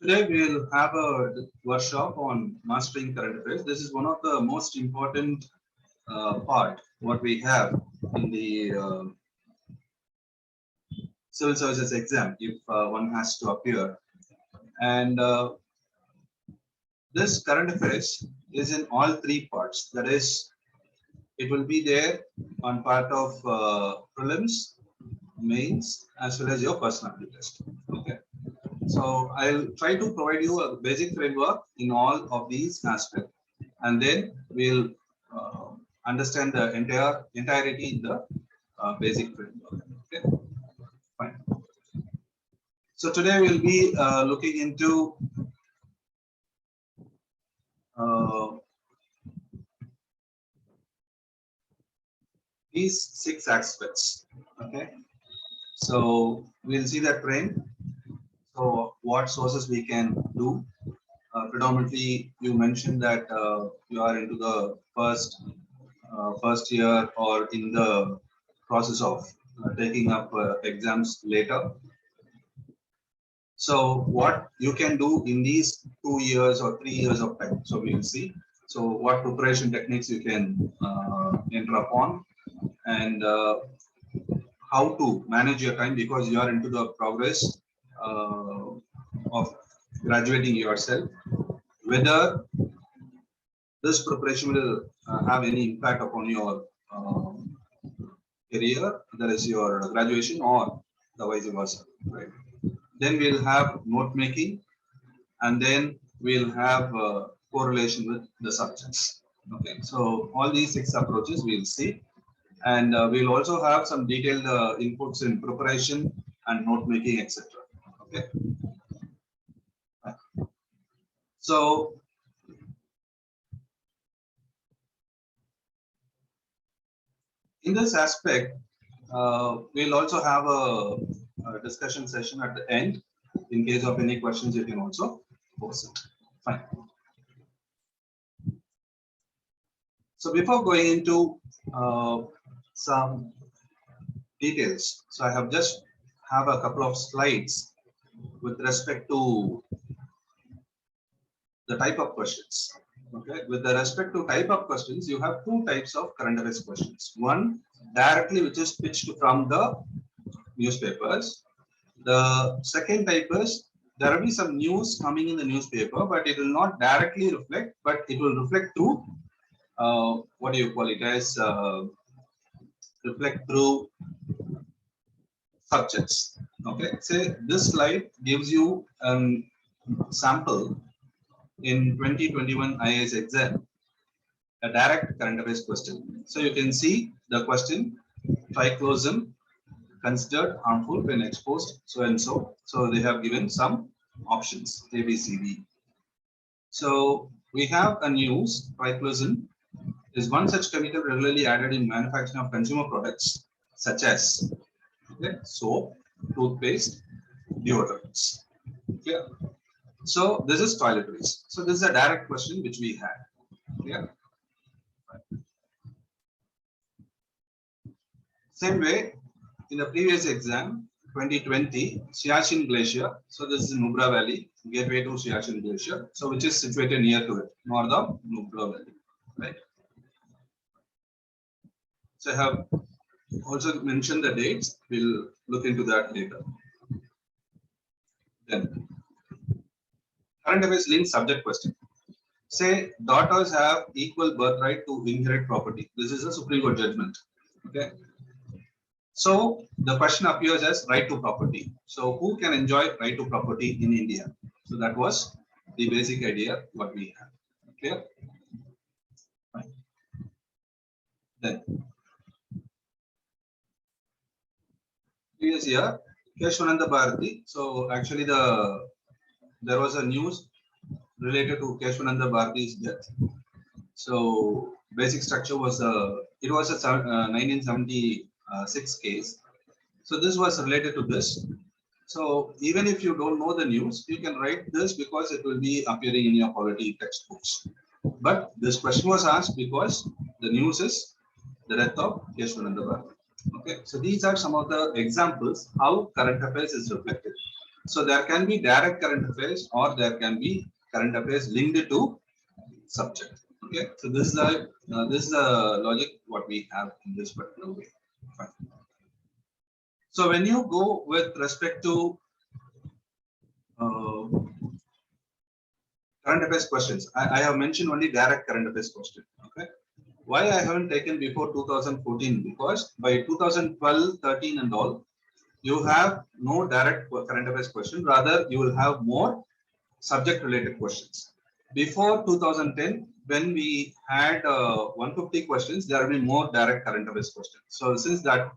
Today we will have a workshop on mastering current affairs. This is one of the most important part what we have in the civil services exam if one has to appear. And this current affairs is in all three parts. That is, it will be there on part of prelims, mains, as well as your personality test. Okay. So I'll try to provide you a basic framework in all of these aspects, and then we'll understand the entirety in the basic framework. Okay, fine. So today we'll be looking into these 6 aspects. Okay, so we'll see that trend. So what sources we can do. Predominantly, you mentioned that you are into the first year or in the process of taking up exams later. So what you can do in these 2 years or 3 years of time. So we will see. So what preparation techniques you can enter upon, and how to manage your time, because you are into the progress of graduating yourself. Whether this preparation will have any impact upon your career, that is your graduation, or the vice versa, right? Then we'll have note making, and then we'll have correlation with the subjects. Okay, so all these 6 approaches we'll see, and we'll also have some detailed inputs in preparation and note making, etc. Okay, so in this aspect, we'll also have a discussion session at the end. In case of any questions, you can also post it. Fine. So before going into some details, so I have just have a couple of slides with respect to the type of questions. Okay, with the respect to type of questions, you have 2 types of current affairs questions. One directly, which is pitched from the newspapers. The second type is there will be some news coming in the newspaper, but it will not directly reflect, but it will reflect through what do you call it as reflect through subjects. Okay, say this slide gives you a sample in 2021 IAS exam, a direct current affairs question. So you can see the question: triclosan considered harmful when exposed, so and so. So they have given some options A, B, C, D. So we have a news: triclosan is one such chemical regularly added in manufacturing of consumer products such as soap, toothpaste, deodorants. Clear? So this is toiletries. So this is a direct question which we had. Clear? Same way, in the previous exam, 2020, Siachen Glacier. So this is Nubra Valley, gateway to Siachen Glacier. So which is situated near to it, north of Nubra Valley, right? So I have also mentioned the dates. We'll look into that later. Then, current affairs linked subject question. Say daughters have equal birthright to inherit property. This is a Supreme Court judgment. Okay. So the question appears as right to property. So who can enjoy right to property in India? So that was the basic idea what we have. Clear? Fine. Then previous year, Keshwananda Bharati. So actually there was a news related to Keshwananda Bharati's death. So basic structure was it was a 1976 case. So this was related to this. So even if you don't know the news, you can write this because it will be appearing in your polity textbooks. But this question was asked because the news is the death of Keshwananda Bharati. Okay, so these are some of the examples how current affairs is reflected. So there can be direct current affairs or there can be current affairs linked to subject. Okay, so this is the logic what we have in this particular way. Fine. So when you go with respect to current affairs questions, I have mentioned only direct current affairs question. Okay, why I haven't taken before 2014? Because by 2012, 13 and all, you have no direct current affairs question. Rather, you will have more subject related questions. Before 2010, when we had 150 questions, there will be more direct current affairs questions. So since that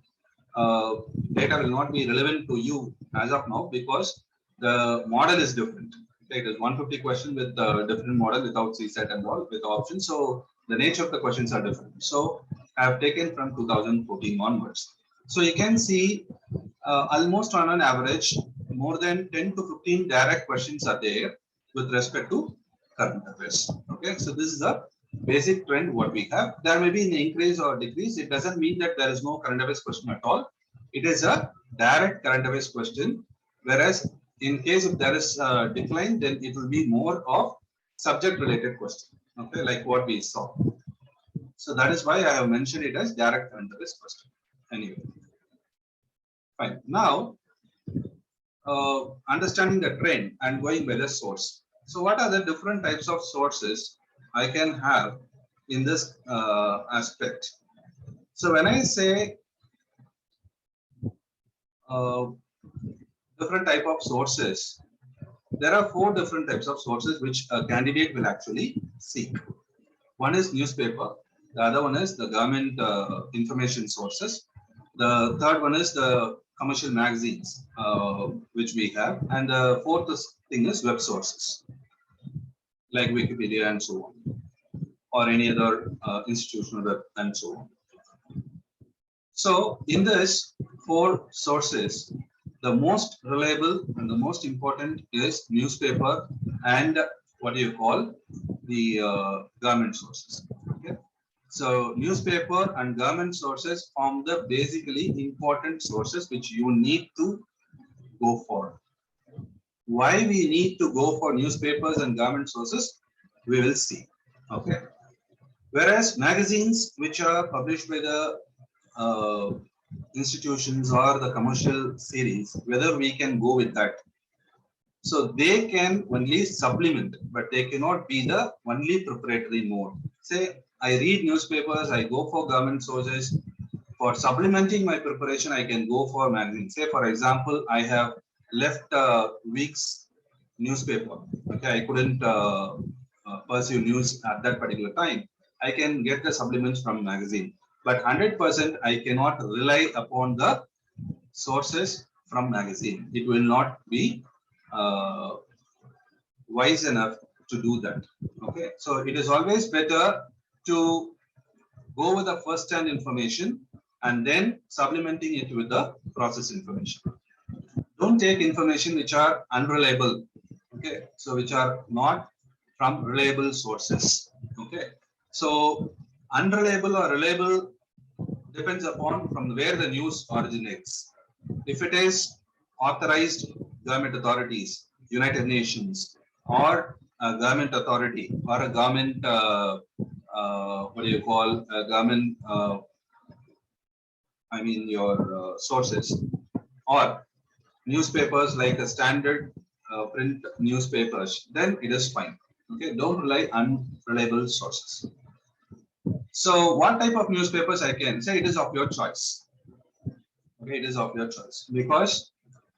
data will not be relevant to you as of now because the model is different. Okay, it is 150 questions with a different model without CSAT and all with options. So the nature of the questions are different. So I have taken from 2014 onwards. So you can see almost on an average, more than 10 to 15 direct questions are there with respect to current affairs. Okay, so this is the basic trend what we have. There may be an increase or decrease. It doesn't mean that there is no current affairs question at all. It is a direct current affairs question. Whereas in case if there is a decline, then it will be more of subject related question. Okay, like what we saw. So that is why I have mentioned it as direct current affairs question. Anyway, fine. Now, understanding the trend and going by the source. So what are the different types of sources I can have in this aspect? So when I say different type of sources, there are 4 different types of sources which a candidate will actually seek. One is newspaper, the other one is the government information sources, the third one is the commercial magazines which we have, and the fourth thing is web sources like Wikipedia and so on, or any other institutional web and so on. So in this 4 sources, the most reliable and the most important is newspaper and what do you call the government sources. Okay, so newspaper and government sources form the basically important sources which you need to go for. Why we need to go for newspapers and government sources, we will see. Okay, whereas magazines which are published by the institutions or the commercial series, whether we can go with that. So they can only supplement, but they cannot be the only preparatory mode. Say I read newspapers, I go for government sources. For supplementing my preparation, I can go for magazines. Say for example, I have left week's newspaper. Okay, I couldn't pursue news at that particular time. I can get the supplements from magazine. But 100% I cannot rely upon the sources from magazine. It will not be wise enough to do that. Okay, so it is always better to go with the first-hand information and then supplementing it with the process information. Don't take information which are unreliable. Okay, so which are not from reliable sources. Okay, so unreliable or reliable depends upon from where the news originates. If it is authorized government authorities, United Nations, or a government authority, or a government, what do you call, a government, I mean your sources, or newspapers like a standard print newspapers, then it is fine. Okay, don't rely on unreliable sources. So what type of newspapers I can say? It is of your choice. Okay, it is of your choice because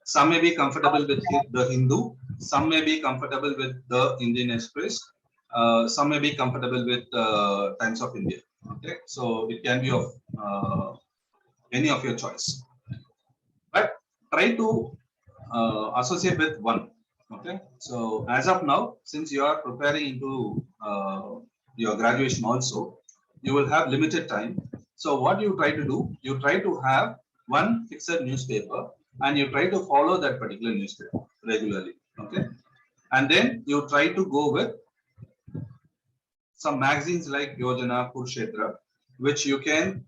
some may be comfortable with the Hindu, some may be comfortable with the Indian Express, some may be comfortable with Times of India. Okay, so it can be of any of your choice, but try to associate with one. Okay, so as of now, since you are preparing into your graduation also, you will have limited time. So what you try to do, you try to have one fixed newspaper and you try to follow that particular newspaper regularly. Okay, and then you try to go with some magazines like Yojana, Kurukshetra, which you can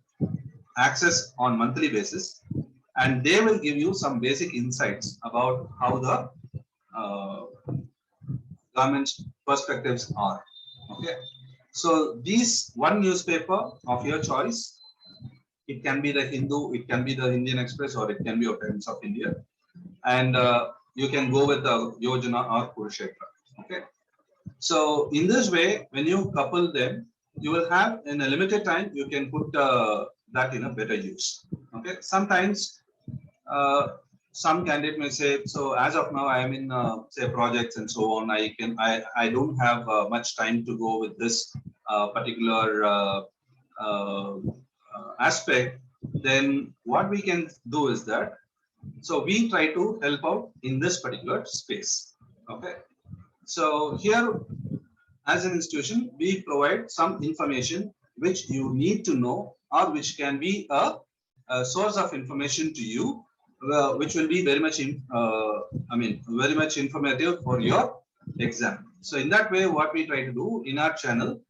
access on monthly basis, and they will give you some basic insights about how the government's perspectives are. Okay, so these one newspaper of your choice, it can be the Hindu, it can be the Indian Express, or it can be of Times of India, and you can go with the Yojana or Kurukshetra. Okay, so in this way, when you couple them, you will have in a limited time, you can put that in a better use. Okay, sometimes some candidate may say, so as of now I am in say projects and so on, I don't have much time to go with this particular aspect. Then what we can do is that, so we try to help out in this particular space. Okay, so here as an institution, we provide some information which you need to know, or which can be a source of information to you, which will be very much very much informative for your exam. So in that way, what we try to do in our channel,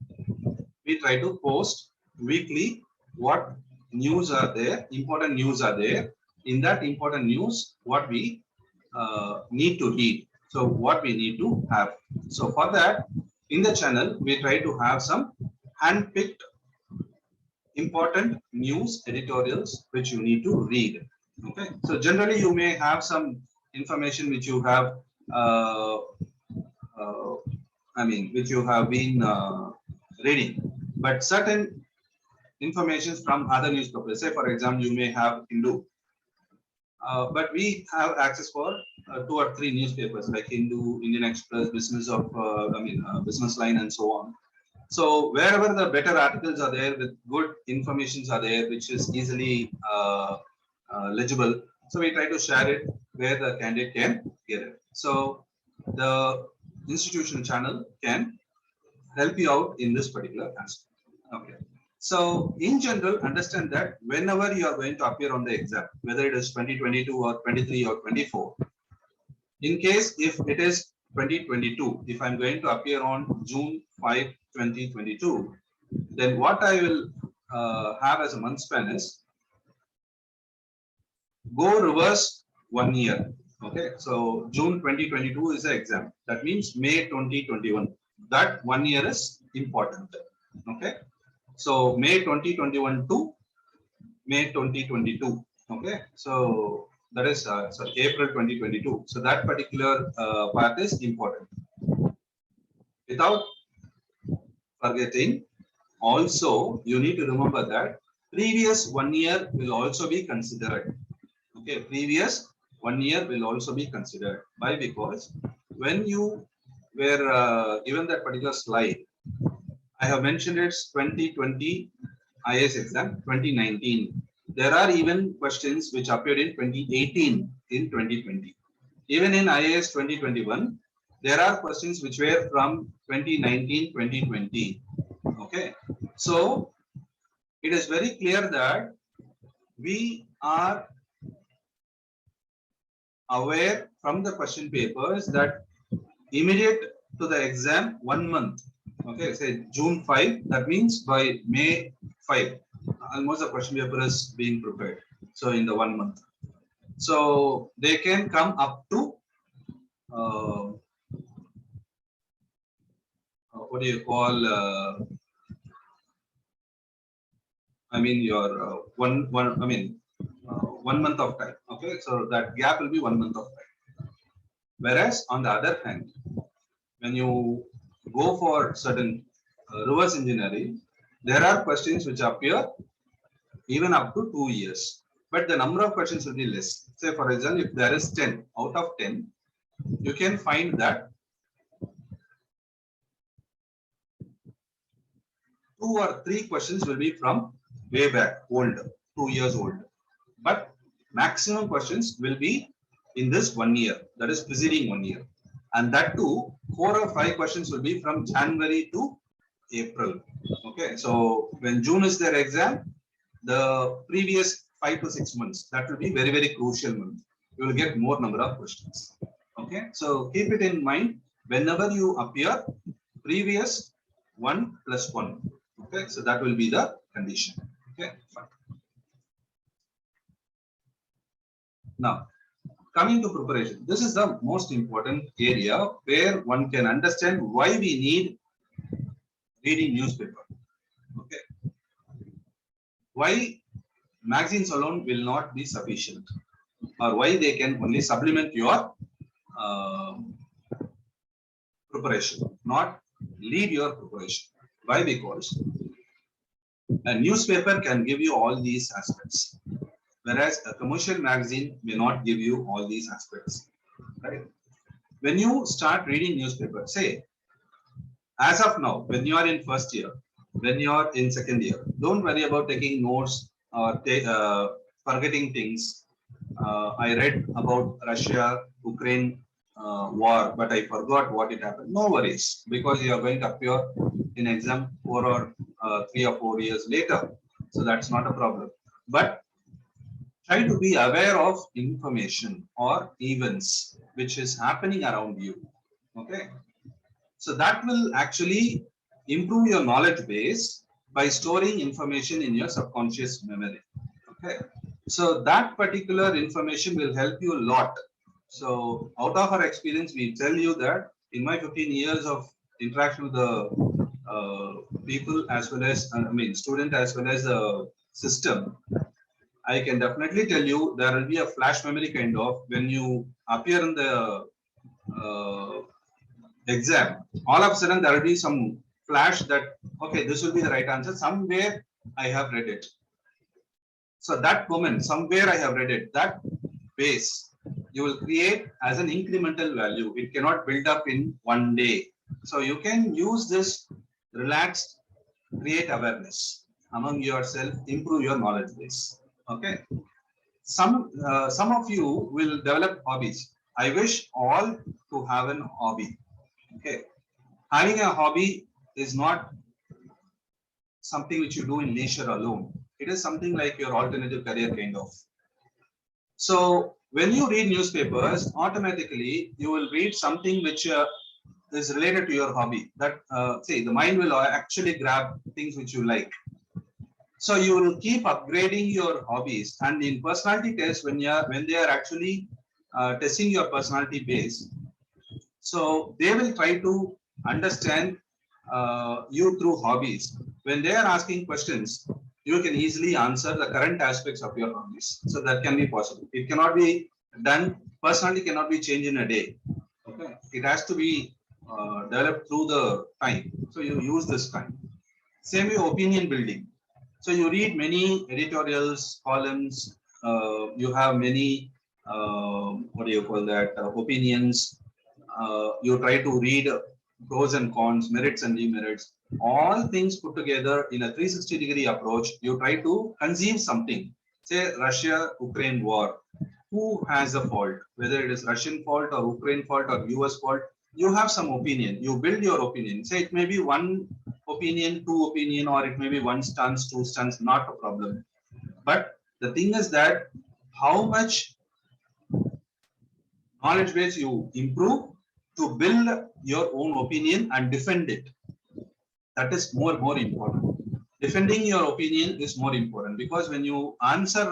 we try to post weekly what news are there, important news are there. In that important news, what we need to read. So what we need to have. So for that, in the channel, we try to have some hand-picked important news editorials which you need to read. Okay, so generally you may have some information which you have, which you have been reading, but certain information from other newspapers. Say, for example, you may have Hindu, but we have access for 2 or 3 newspapers like Hindu, Indian Express, Business of, Business Line, and so on. So wherever the better articles are there with good informations are there, which is easily legible, so we try to share it where the candidate can get it. So the institutional channel can help you out in this particular aspect. Okay. So in general, understand that whenever you are going to appear on the exam, whether it is 2022 or 23 or 24, in case if it is 2022, if I'm going to appear on June 5, 2022, then what I will have as a month span is go reverse 1 year. Okay, so June 2022 is the exam. That means May 2021. That 1 year is important. Okay, so May 2021 to May 2022. Okay, so that is April 2022. So that particular part is important. Without forgetting, also you need to remember that previous 1 year will also be considered. Okay, previous 1 year will also be considered. Why? Because when you were given that particular slide, I have mentioned it's 2020 IAS exam, 2019. There are even questions which appeared in 2018 in 2020. Even in IAS 2021, there are questions which were from 2019, 2020. Okay, so it is very clear that we are aware from the question papers that immediate to the exam 1 month. Okay, say June 5, that means by May 5, almost the question paper is being prepared. So in the 1 month, so they can come up to what do you call? Your 1 month of time. Okay, so that gap will be 1 month of time. Whereas on the other hand, when you go for certain reverse engineering, there are questions which appear even up to 2 years, but the number of questions will be less. Say for example, if there is 10 out of 10, you can find that 2 or 3 questions will be from way back, old, 2 years old, but maximum questions will be in this 1 year, that is preceding 1 year, and that too 4 or 5 questions will be from January to April. Okay, so when June is their exam, the previous 5 to 6 months, that will be very, very crucial month. You will get more number of questions. Okay, so keep it in mind whenever you appear, previous 1 plus 1. Okay, so that will be the condition. Okay, fine. Now, coming to preparation, this is the most important area where one can understand why we need reading newspaper. Okay, why magazines alone will not be sufficient, or why they can only supplement your uh, preparation, not lead your preparation. Why? Because a newspaper can give you all these aspects, whereas a commercial magazine may not give you all these aspects. Right? When you start reading newspaper, say as of now, when you are in first year, when you are in second year, don't worry about taking notes or forgetting things. I read about Russia, Ukraine war, but I forgot what it happened. No worries, because you are going to appear in exam 3 or 4 years later. So that's not a problem. But try to be aware of information or events which is happening around you. Okay. So that will actually improve your knowledge base by storing information in your subconscious memory. Okay. So that particular information will help you a lot. So out of our experience, we tell you that in my 15 years of interaction with the people as well as, student as well as the system, I can definitely tell you there will be a flash memory kind of when you appear in the uh, exam, all of a sudden there will be some flash that, okay, this will be the right answer. Somewhere I have read it. So that moment, somewhere I have read it, that base you will create as an incremental value. It cannot build up in one day. So you can use this relaxed, create awareness among yourself, improve your knowledge base. Okay. Some of you will develop hobbies. I wish all to have an hobby. Okay. Having a hobby is not something which you do in leisure alone. It is something like your alternative career kind of. So when you read newspapers, automatically you will read something which is related to your hobby. That say the mind will actually grab things which you like. So you will keep upgrading your hobbies, and in personality tests, when they are actually testing your personality base, so they will try to understand you through hobbies. When they are asking questions, you can easily answer the current aspects of your hobbies. So that can be possible. It cannot be done. Personality cannot be changed in a day. Okay, it has to be developed through the time. So you use this time. Same way, opinion building. So you read many editorials, columns. You have many what do you call that opinions. You try to read pros and cons, merits and demerits, all things put together in a 360-degree approach. You try to conceive something. Say Russia, Ukraine war. Who has the fault? Whether it is Russian fault or Ukraine fault or US fault, you have some opinion. You build your opinion. Say it may be one opinion, two opinion, or it may be one stance, two stance, not a problem. But the thing is that how much knowledge base you improve to build your own opinion and defend it. That is more important. Defending your opinion is more important, because when you answer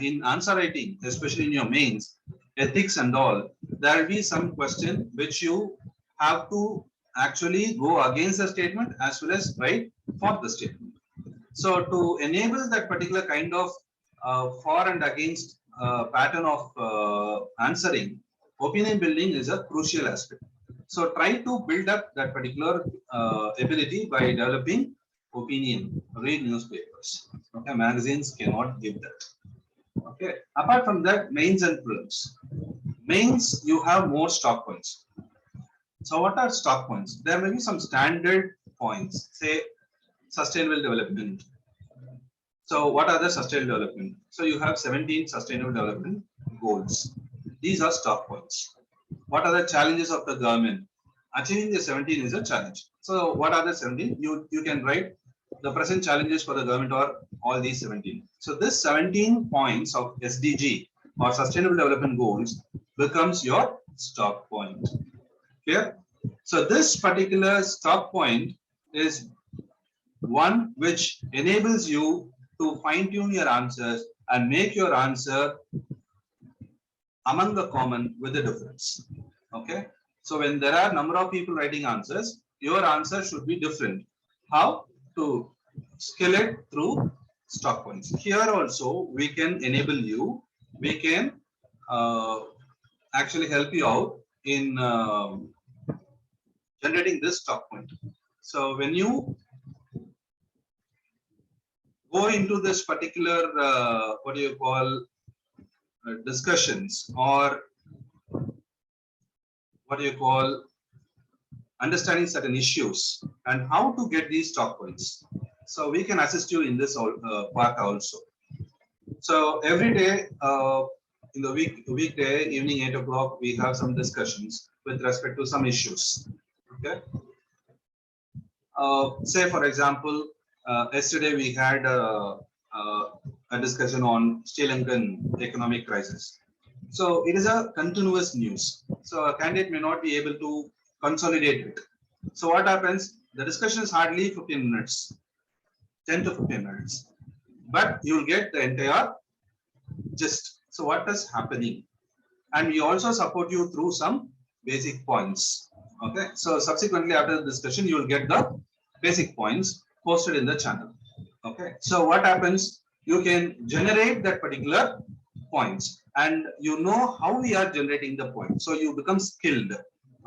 in answer writing, especially in your mains, ethics and all, there will be some question which you have to actually go against the statement as well as write for the statement. So to enable that particular kind of for and against pattern of answering, opinion building is a crucial aspect. So try to build up that particular ability by developing opinion. Read newspapers. Okay, magazines cannot give that. Okay. Apart from that, mains and prelims. Mains, you have more stock points. So what are stock points? There may be some standard points. Say sustainable development. So what are the sustainable development? So you have 17 sustainable development goals. These are stock points. What are the challenges of the government? Achieving the 17 is a challenge. So what are the 17? You can write the present challenges for the government are all these 17. So this 17 points of SDG or sustainable development goals becomes your stock point. Clear? So this particular stock point is one which enables you to fine tune your answers and make your answer among the common with the difference. Okay. So when there are number of people writing answers, your answer should be different. How to scale it through stock points. Here also we can enable you. We can actually help you out in generating this stock point. So when you go into this particular what do you call discussions, or what do you call understanding certain issues and how to get these stock points. So we can assist you in this part also. So every day in the weekday evening 8 o'clock, we have some discussions with respect to some issues. Okay. Say for example, yesterday we had a discussion on Sri Lankan economic crisis. So it is a continuous news. So a candidate may not be able to consolidate it. So what happens? The discussion is hardly 15 minutes, 10 to 15 minutes, but you will get the entire gist. So what is happening? And we also support you through some basic points. Okay. So subsequently after the discussion, you will get the basic points posted in the channel. Okay. So what happens? You can generate that particular points, and you know how we are generating the points. So you become skilled.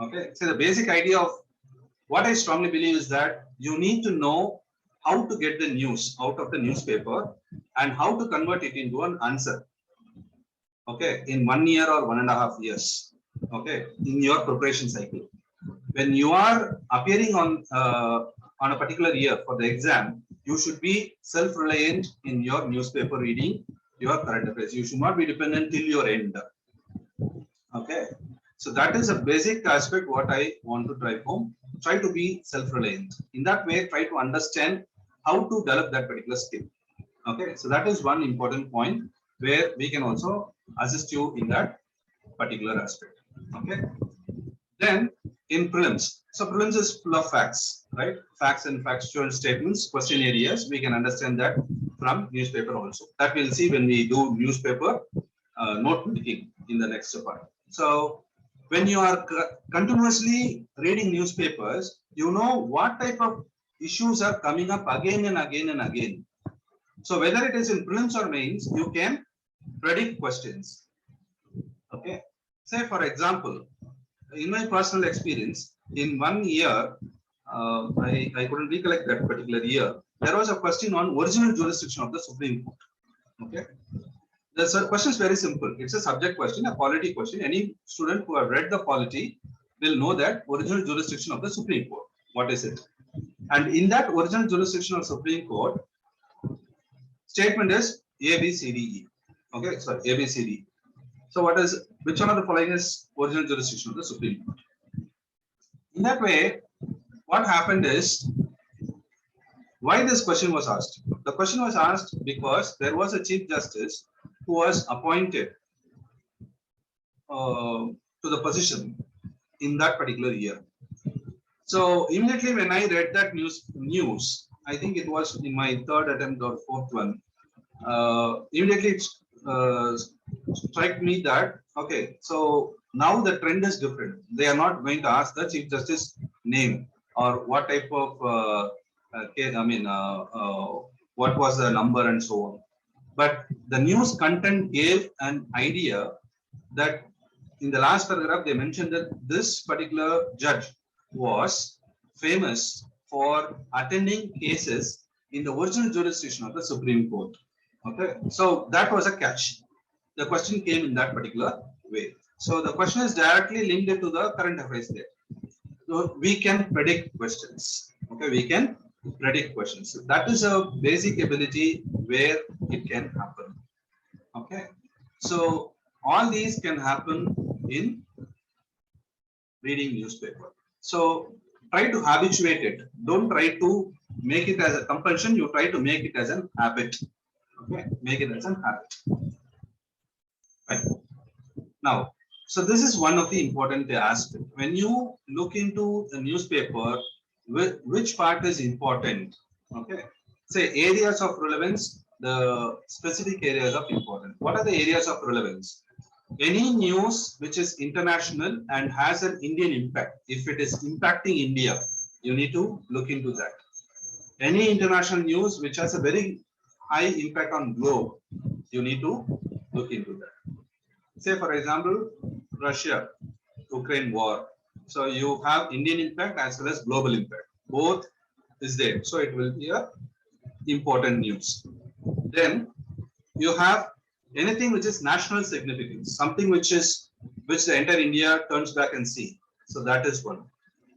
Okay. So the basic idea of what I strongly believe is that you need to know how to get the news out of the newspaper and how to convert it into an answer. Okay, in 1 year or 1.5 years. Okay, in your preparation cycle, when you are appearing on a particular year for the exam, you should be self-reliant in your newspaper reading, your current affairs. You should not be dependent till your end. Okay, so that is a basic aspect what I want to drive home. Try to be self-reliant. In that way, try to understand how to develop that particular skill. Okay, so that is one important point where we can also assist you in that particular aspect. Okay, then in prelims, so prelims is full of facts, right? Facts and factual statements, question areas. We can understand that from newspaper also. That we'll see when we do newspaper note making in the next part. So when you are continuously reading newspapers, you know what type of issues are coming up again and again and again. So whether it is in prelims or mains, you can predict questions. Okay. Say for example, in my personal experience, in 1 year, I couldn't recollect that particular year. There was a question on original jurisdiction of the Supreme Court. Okay. The question is very simple. It's a subject question, a polity question. Any student who have read the polity will know that original jurisdiction of the Supreme Court. What is it? And in that original jurisdiction of Supreme Court, statement is A, B, C, D, E. Okay, so A, B, C, D. So which one of the following is original jurisdiction of the Supreme Court? In that way, what happened is, why this question was asked? The question was asked because there was a Chief Justice who was appointed to the position in that particular year. So immediately when I read that news, I think it was in my third attempt or fourth one, immediately it struck me that, okay, so now the trend is different. They are not going to ask the Chief Justice name or what type of case, what was the number and so on. But the news content gave an idea that in the last paragraph, they mentioned that this particular judge was famous for attending cases in the original jurisdiction of the Supreme Court. Okay, so that was a catch. The question came in that particular way. So the question is directly linked to the current affairs there. So we can predict questions. Okay, we can predict questions. So that is a basic ability where it can happen. Okay, so all these can happen in reading newspaper. So try to habituate it. Don't try to make it as a compulsion. You try to make it as an habit. Okay, make it as an habit. Right. Now, so this is one of the important aspects. When you look into the newspaper, which part is important? Okay, say areas of relevance, the specific areas of importance. What are the areas of relevance? Any news which is international and has an Indian impact, if it is impacting India, you need to look into that. Any international news which has a very high impact on globe, you need to look into that. Say for example, Russia, Ukraine war. So you have Indian impact as well as global impact. Both is there. So it will be a important news. Then you have anything which is national significance, something which the entire India turns back and see. So that is one.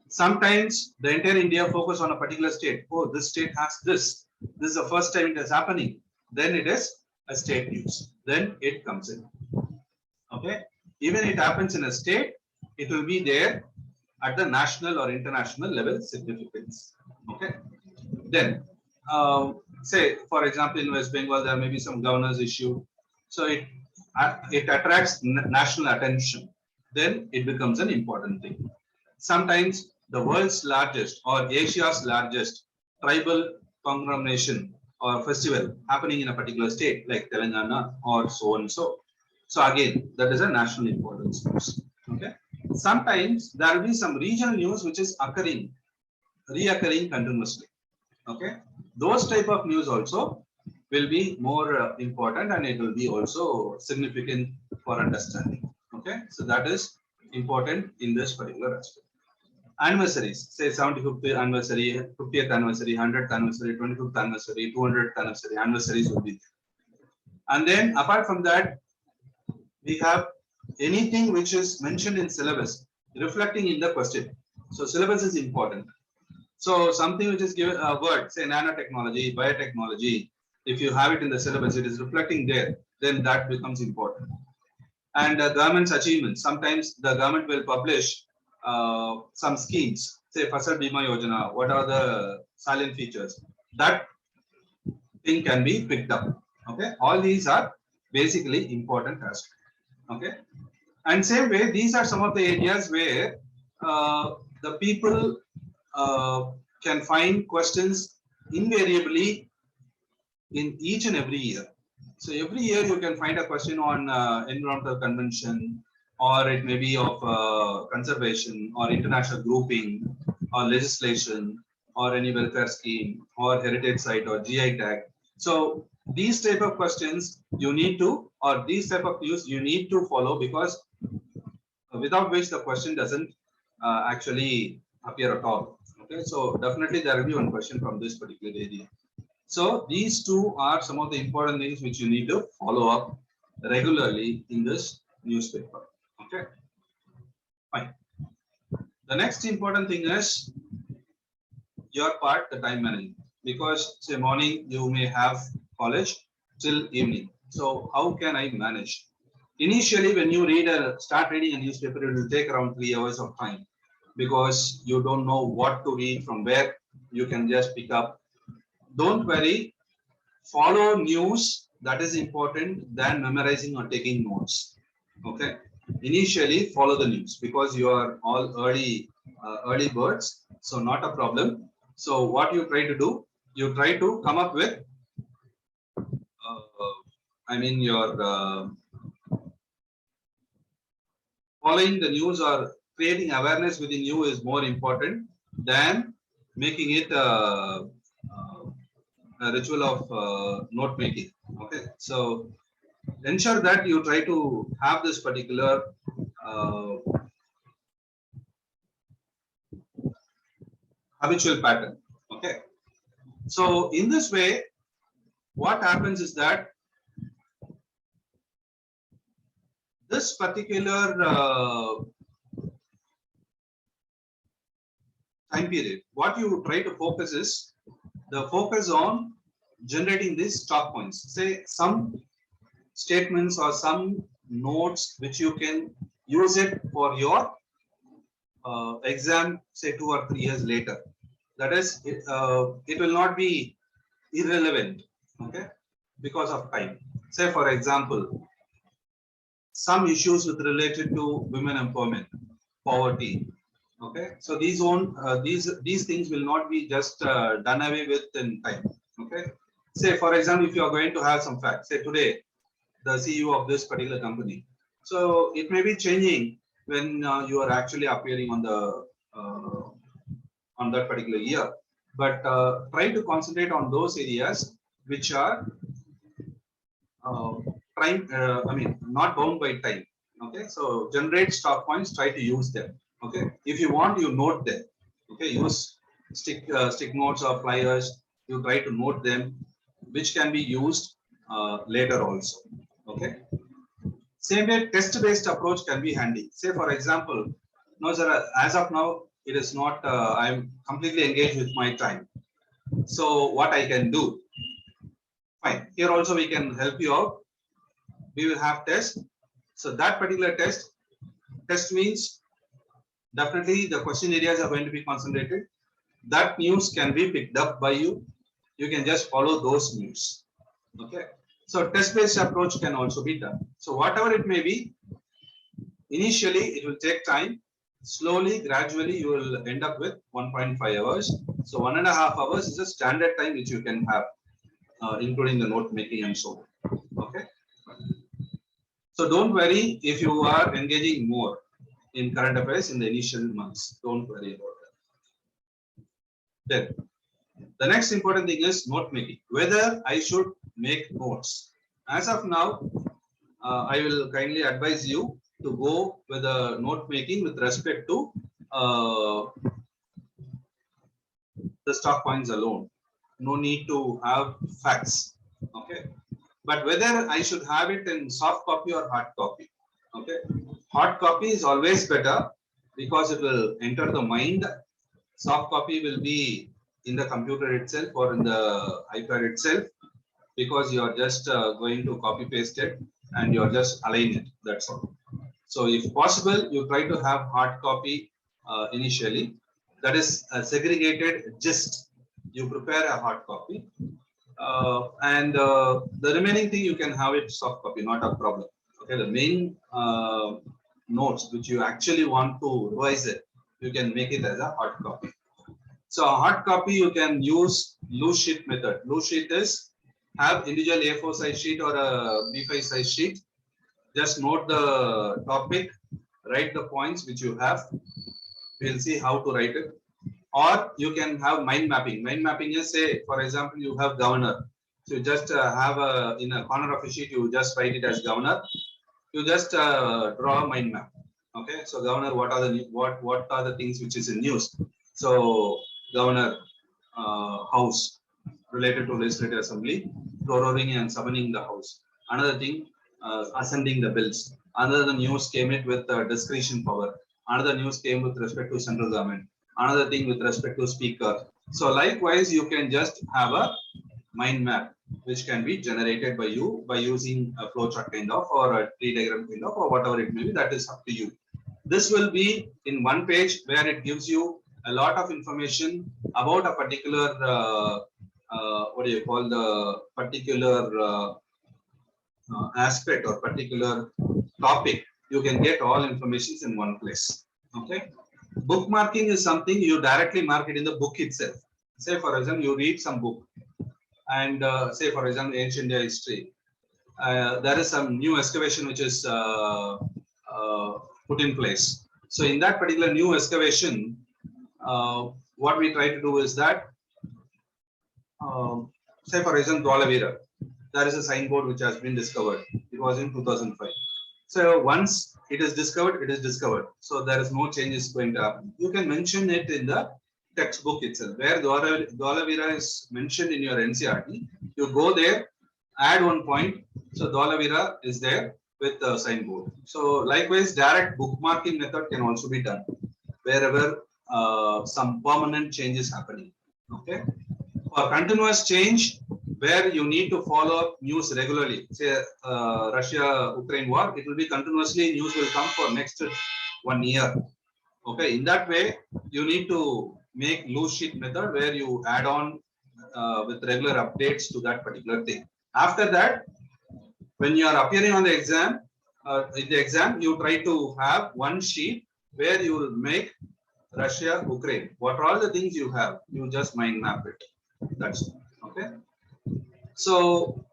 Sometimes the entire India focus on a particular state. Oh, this state has this. This is the first time it is happening. Then it is a state news. Then it comes in. Okay. Even it happens in a state, it will be there at the national or international level significance. Okay. Then, say for example, in West Bengal there may be some governor's issue, so it attracts national attention. Then it becomes an important thing. Sometimes the world's largest or Asia's largest tribal conglomeration or festival happening in a particular state like Telangana or so and so. So again, that is a national importance news. Okay. Sometimes there will be some regional news which is reoccurring continuously. Okay. Those type of news also will be more important, and it will be also significant for understanding. Okay. So that is important in this particular aspect. Anniversaries, say 75th anniversary, 50th anniversary, 100th anniversary, 25th anniversary, 200th anniversary, anniversaries will be there. And then apart from that, we have anything which is mentioned in syllabus reflecting in the question. So syllabus is important. So something which is given a word, say nanotechnology, biotechnology, if you have it in the syllabus, it is reflecting there, then that becomes important. And government's achievements, sometimes the government will publish some schemes, say Fasal Bima Yojana, what are the salient features? That thing can be picked up. Okay, all these are basically important aspects. Okay, and same way, these are some of the areas where the people can find questions invariably in each and every year. So every year you can find a question on environmental convention, or it may be of conservation or international grouping or legislation or any welfare scheme or heritage site or GI tag. So these type of questions you need to, or these type of news you need to follow, because without which the question doesn't actually appear at all. Okay, so definitely there will be one question from this particular area. So these two are some of the important things which you need to follow up regularly in this newspaper. Okay, fine. The next important thing is your part, the time management, because say morning you may have college till evening. So how can I manage? Initially, when you start reading a newspaper, it will take around 3 hours of time, because you don't know what to read, from where you can just pick up. Don't worry, follow news, that is important than memorizing or taking notes. Okay, initially follow the news, because you are all early birds, so not a problem. So what you try to do, you try to come up with your following the news or creating awareness within you is more important than making it a ritual of note making. Okay, so ensure that you try to have this particular habitual pattern. Okay, so in this way, what happens is that this particular time period, what you try to focus is the focus on generating these stock points. Say some statements or some notes which you can use it for your exam, say 2 or 3 years later. That is, it will not be irrelevant, okay, because of time. Say for example, some issues related to women empowerment, poverty. Okay, so these things will not be just done away with in time. Okay, say for example, if you are going to have some facts, say today the CEO of this particular company. So it may be changing when you are actually appearing on the on that particular year. But try to concentrate on those areas which are not bound by time. Okay, so generate stock points, try to use them. Okay, if you want, you note them. Okay, use stick notes or flyers. You try to note them, which can be used later also. Okay, same way test-based approach can be handy. Say for example, no sir, as of now it is not. I'm completely engaged with my time. So what I can do? Fine. Here also we can help you out. We will have test. So that particular test means definitely the question areas are going to be concentrated. That news can be picked up by you. You can just follow those news. Okay. So test-based approach can also be done. So whatever it may be, initially it will take time. Slowly, gradually, you will end up with 1.5 hours. So 1.5 hours is a standard time which you can have, including the note making and so on. Okay. So don't worry if you are engaging more in current affairs in the initial months. Don't worry about that. Then the next important thing is note making. Whether I should make notes. As of now, I will kindly advise you to go with the note making with respect to the stock points alone. No need to have facts. Okay. But whether I should have it in soft copy or hard copy. Okay. Hard copy is always better because it will enter the mind. Soft copy will be in the computer itself or in the iPad itself, because you are just going to copy paste it and you are just align it. That's all. So if possible, you try to have hard copy initially. That is a segregated gist. You prepare a hard copy. And the remaining thing you can have it soft copy, not a problem. Okay, the main notes which you actually want to revise it, you can make it as a hard copy. So a hard copy you can use loose sheet method. Loose sheet is have individual A4 size sheet or a B5 size sheet. Just note the topic, write the points which you have. We'll see how to write it. Or you can have mind mapping. Mind mapping is, say, for example, you have governor. So you just have in a corner of a sheet, you just write it as governor. You just draw a mind map. Okay, so governor, what are the things which is in news? So governor house related to legislative assembly, proroguing and summoning the house. Another thing, ascending the bills. Another news came it with discretion power. Another news came with respect to central government. Another thing with respect to speaker. So likewise, you can just have a mind map which can be generated by you by using a flowchart kind of or a tree diagram kind of or whatever it may be. That is up to you. This will be in one page where it gives you a lot of information about a particular what do you call the particular aspect or particular topic. You can get all information in one place. Okay. Bookmarking is something you directly mark it in the book itself. Say for example, you read some book and say for example, ancient India history. There is some new excavation which is put in place. So in that particular new excavation, what we try to do is that, say for example, Dwalavira, there is a signboard which has been discovered. It was in 2005. So once it is discovered, it is discovered. So there is no changes going to happen. You can mention it in the textbook itself. Where Dwalavira is mentioned in your NCRT, you go there, add one point. So Dwalavira is there with the signboard. So likewise, direct bookmarking method can also be done wherever some permanent change is happening. Okay. For continuous change, where you need to follow up news regularly, say Russia-Ukraine war, it will be continuously news will come for next 1 year. Okay, in that way, you need to make loose sheet method where you add on with regular updates to that particular thing. After that, when you are appearing on the exam, in the exam, you try to have one sheet where you will make Russia, Ukraine. What are all the things you have? You just mind map it. That's okay. So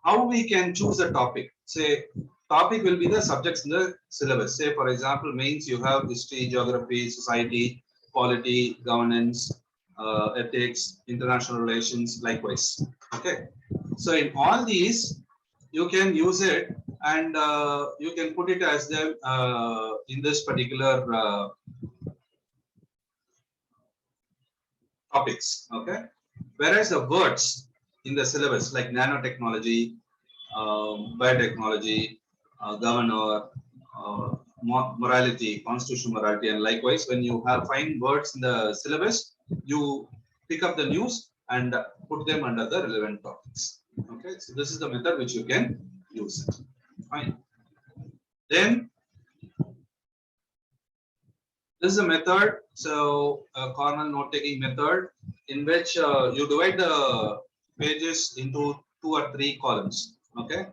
how we can choose a topic? Say topic will be the subjects in the syllabus. Say, for example, mains, you have history, geography, society, polity, governance, ethics, international relations, likewise. Okay. So in all these, you can use it and you can put it as the in this particular topics. Okay. Whereas the words in the syllabus like nanotechnology, biotechnology, governor, morality, constitutional morality, and likewise, when you have find words in the syllabus, you pick up the news and put them under the relevant topics. Okay, so this is the method which you can use. Fine. Then this is a method. So a corner note-taking method in which you divide the pages into 2 or 3 columns. Okay.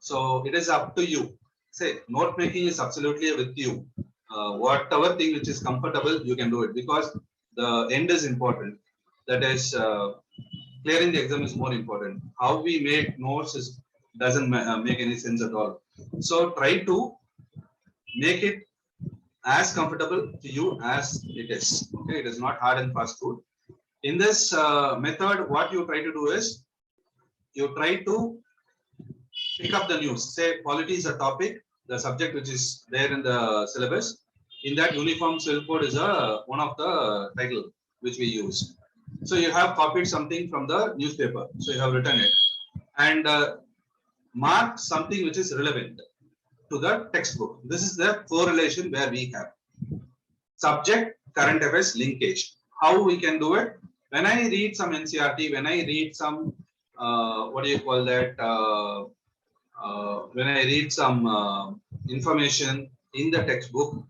So it is up to you. Say note making is absolutely with you. Whatever thing which is comfortable, you can do it because the end is important. That is, clearing the exam is more important. How we make notes is doesn't make any sense at all. So try to make it as comfortable to you as it is. Okay, it is not hard and fast rule. In this method, what you try to do is you try to pick up the news. Say polity is a topic, the subject which is there in the syllabus. In that, uniform civil code is one of the title which we use. So you have copied something from the newspaper. So you have written it and mark something which is relevant to the textbook. This is the correlation where we have subject, current affairs, linkage. How we can do it? When I read some NCRT, when I read some what do you call that? When I read some information in the textbook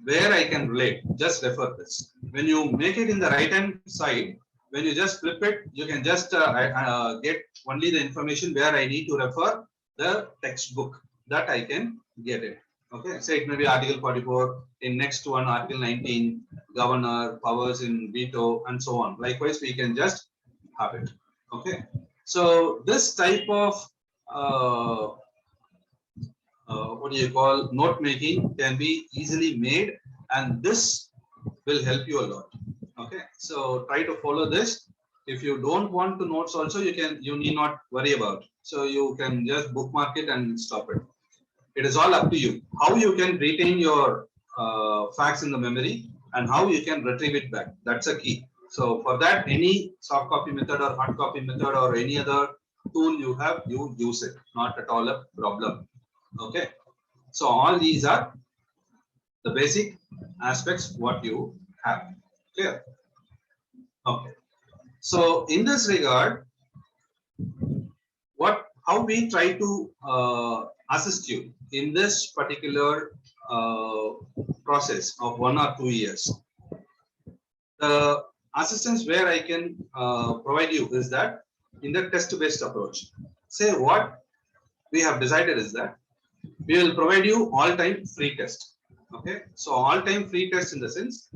where I can relate, just refer this. When you make it in the right hand side, when you just flip it, you can just get only the information where I need to refer the textbook that I can get it. Okay, say it may be Article 44, in next one Article 19, governor, powers in veto, and so on. Likewise, we can just have it. Okay, so this type of what do you call note making can be easily made, and this will help you a lot. Okay, so try to follow this. If you don't want to notes also, you need not worry about. So you can just bookmark it and stop it. It is all up to you. How you can retain your facts in the memory and how you can retrieve it back. That's a key. So for that, any soft copy method or hard copy method or any other tool you have, you use it. Not at all a problem. Okay. So all these are the basic aspects what you have. Clear? Okay. So in this regard, how we try to assist you in this particular process of 1 or 2 years. The assistance where I can provide you is that in the test-based approach. Say what we have decided is that we will provide you all-time free test. Okay, so all-time free test in the sense,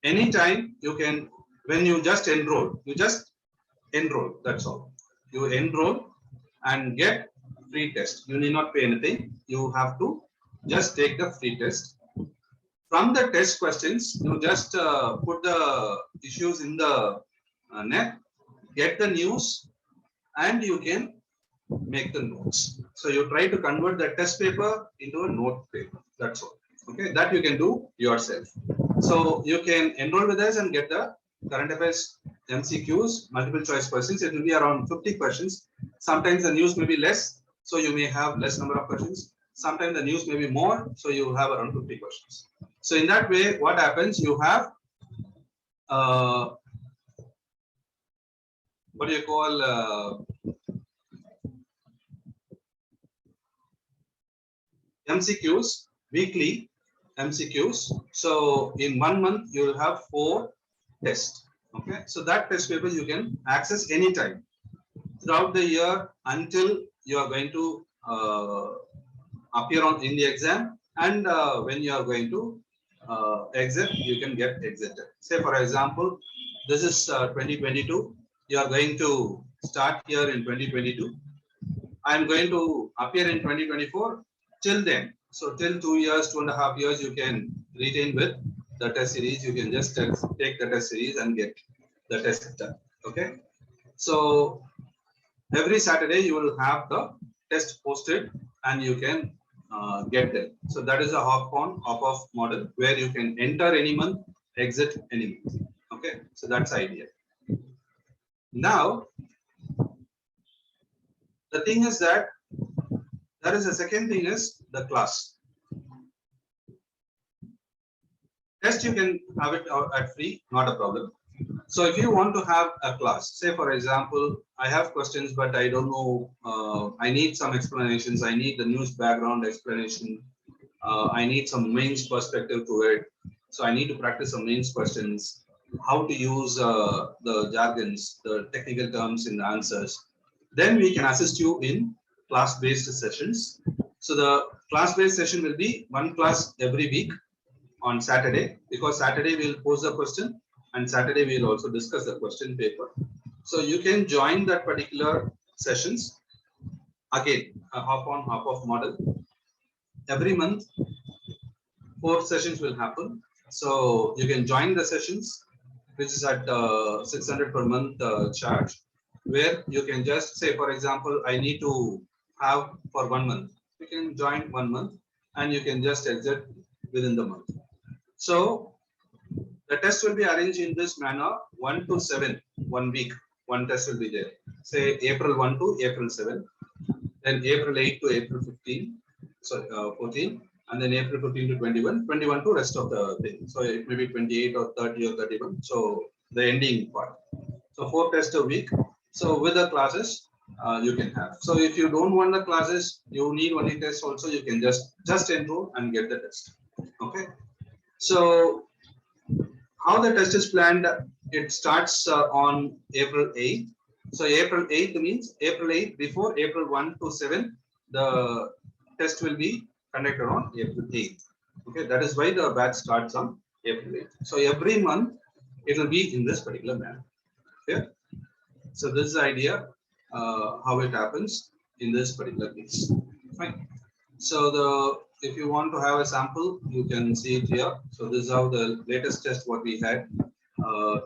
anytime you can, when you just enroll, that's all. You enroll and get free test. You need not pay anything. You have to just take the free test. From the test questions, you just put the issues in the net, get the news, and you can make the notes. So you try to convert the test paper into a note paper. That's all. Okay, that you can do yourself. So you can enroll with us and get the current affairs MCQs, multiple choice questions. It will be around 50 questions. Sometimes the news may be less, so you may have less number of questions. Sometimes the news may be more, so you have around 50 questions. So in that way, what happens? You have what do you call MCQs, weekly MCQs. So in 1 month, you will have 4 tests. Okay, so that test paper you can access anytime throughout the year until you are going to appear in the exam, and when you are going to exit, you can get exited. Say for example, this is 2022. You are going to start here in 2022. I am going to appear in 2024. Till then, so till 2 years, 2.5 years, you can retain with the test series. You can just take the test series and get the test done. Okay. So every Saturday you will have the test posted and you can get them. So that is a hop on, hop off model where you can enter any month, exit any month. Okay, so that's the idea. Now, the thing is that there is a second thing is the class. Test you can have it at free, not a problem. So if you want to have a class, say for example, I have questions, but I don't know, I need some explanations. I need the news background explanation. I need some mains perspective to it. So I need to practice some mains questions, how to use the jargons, the technical terms in the answers. Then we can assist you in class-based sessions. So the class-based session will be one class every week on Saturday, because Saturday we will pose the question and Saturday we will also discuss the question paper. So you can join that particular sessions. Again, a hop on, hop off model. Every month, 4 sessions will happen. So you can join the sessions, which is at 600 per month charge, where you can just say, for example, I need to have for 1 month. You can join 1 month and you can just exit within the month. So the test will be arranged in this manner: 1 to 7, 1 week, one test will be there. Say April 1 to April 7, then April 8 to April 15, sorry, 14, and then April 15 to 21, 21 to rest of the thing. So it may be 28 or 30 or 31. So the ending part. So 4 tests a week. So with the classes, you can have. So if you don't want the classes, you need only tests also, you can just enroll and get the test. Okay. So how the test is planned, it starts on April 8th. So April 8th means April 8th before April 1 to 7, the test will be conducted on April 8th. Okay, that is why the batch starts on April 8th. So every month it will be in this particular manner. Okay, so this is the idea how it happens in this particular case. Fine. So if you want to have a sample, you can see it here. So this is how the latest test what we had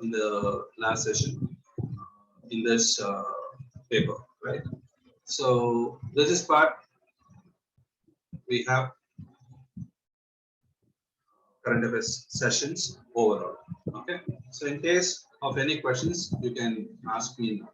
in the last session in this paper, right? So this is part we have current affairs sessions overall. Okay. So in case of any questions, you can ask me now.